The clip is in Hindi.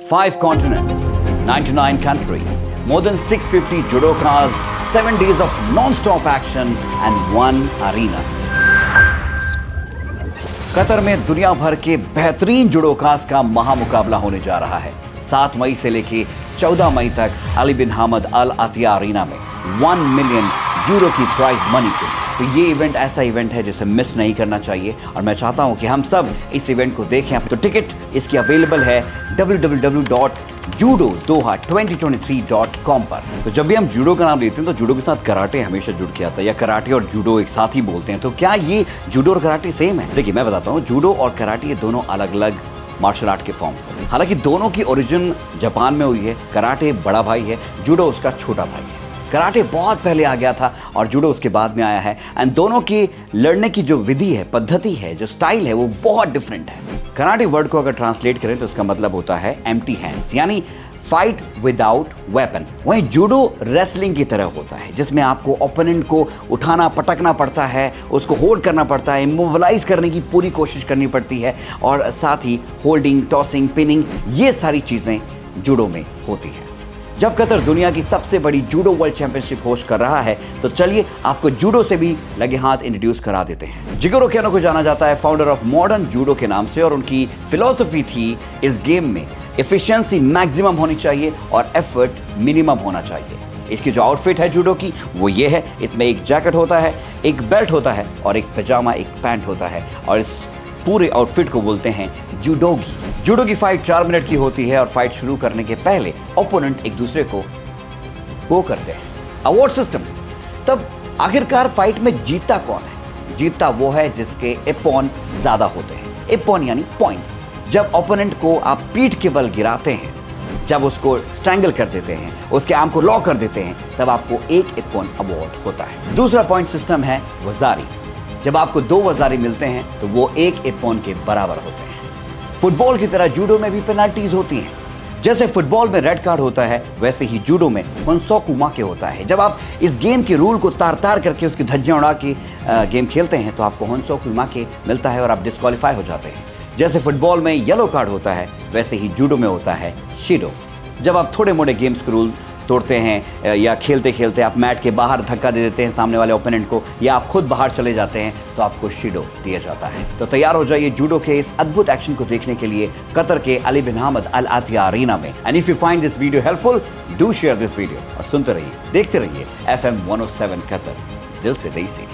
5 continents, 99 countries, more than 650 judokas, 7 days of non-stop action and 1 arena. Qatar में दुनिया भर के बेहतरीन जुडोकास का महामुकाबला होने जा रहा है। 7 मई से लेके 14 मई तक अली बिन हामद अल अतिया अरीना में 1 मिलियन यूरो की प्राइज मनी के। तो ये इवेंट ऐसा इवेंट है जिसे मिस नहीं करना चाहिए और मैं चाहता हूं कि हम सब इस इवेंट को देखें। तो टिकट इसकी अवेलेबल है www.judo2023.com पर। तो जब भी हम जूडो का नाम लेते हैं तो जूडो के साथ कराटे हमेशा जुड़ के आता है, या कराटे और जूडो एक साथ ही बोलते हैं। तो क्या ये जूडो और कराटे सेम है? देखिए मैं बताता हूँ, जूडो और कराटे ये दोनों अलग अलग मार्शल आर्ट के फॉर्म्स हैं। हालांकि दोनों की ओरिजिन जापान में हुई है। कराटे बड़ा भाई है, जूडो उसका छोटा भाई है। कराटे बहुत पहले आ गया था और जूडो उसके बाद में आया है। एंड दोनों की लड़ने की जो विधि है, पद्धति है, जो स्टाइल है, वो बहुत डिफरेंट है। कराटे वर्ड को अगर ट्रांसलेट करें तो उसका मतलब होता है एम्प्टी हैंड्स, यानी फाइट विदाउट वेपन। वहीं जूडो रेसलिंग की तरह होता है, जिसमें आपको ओपोनेंट को उठाना पटकना पड़ता है, उसको होल्ड करना पड़ता है, इमोबिलाइज करने की पूरी कोशिश करनी पड़ती है और साथ ही होल्डिंग, टॉसिंग, पिनिंग, ये सारी चीज़ें जूडो में होती है। जब कतर दुनिया की सबसे बड़ी जूडो वर्ल्ड चैंपियनशिप होस्ट कर रहा है तो चलिए आपको जूडो से भी लगे हाथ इंट्रोड्यूस करा देते हैं। जिगोरो कैनो को जाना जाता है फाउंडर ऑफ मॉडर्न जूडो के नाम से, और उनकी फिलॉसफी थी इस गेम में एफिशिएंसी मैक्सिमम होनी चाहिए और एफर्ट मिनिमम होना चाहिए। इसकी जो आउटफिट है जूडो की वो ये है। इसमें एक जैकेट होता है, एक बेल्ट होता है और एक पजामा, एक पैंट होता है, और इस पूरे आउटफिट को बोलते हैं जूडोगी। जूडो की फाइट 4 मिनट की होती है और फाइट शुरू करने के पहले ओपोनेंट एक दूसरे को गो करते हैं। Award system. तब आखिरकार फाइट में जीतता कौन है? जीतता वो है जिसके एपॉन ज्यादा होते हैं। एपॉन यानी पॉइंट्स। जब ओपोनेंट को आप पीठ के बल गिराते हैं, जब उसको स्ट्रैंगल कर देते हैं, उसके आर्म को लॉक कर देते हैं, तब आपको एक एपॉन अवार्ड होता है। दूसरा पॉइंट सिस्टम है वजारी। जब आपको 2 वजारी मिलते हैं तो वो 1 एपॉन के बराबर होते हैं। फुटबॉल की तरह जूडो में भी पेनल्टीज होती हैं। जैसे फुटबॉल में रेड कार्ड होता है, वैसे ही जूडो में होन्सोकु माके होता है। जब आप इस गेम के रूल को तार तार करके उसकी धज्जियां उड़ा के गेम खेलते हैं तो आपको होन्सोकु माके मिलता है और आप डिस्क्वालीफाई हो जाते हैं। जैसे फुटबॉल में येलो कार्ड होता है, वैसे ही जूडो में होता है शिडो। जब आप थोड़े मोड़े गेम्स के रूल तोड़ते हैं या खेलते खेलते आप मैट के बाहर धक्का दे देते हैं सामने वाले ओपोनेंट को, या आप खुद बाहर चले जाते हैं, तो आपको शिडो दिया जाता है। तो तैयार हो जाइए जूडो के इस अद्भुत एक्शन को देखने के लिए कतर के अली बिन हामद अल अतिया अरीना में। And if you find this video helpful, do share this video और सुनते रहिए, देखते रहिए FM 107 कतर, दिल से देसी।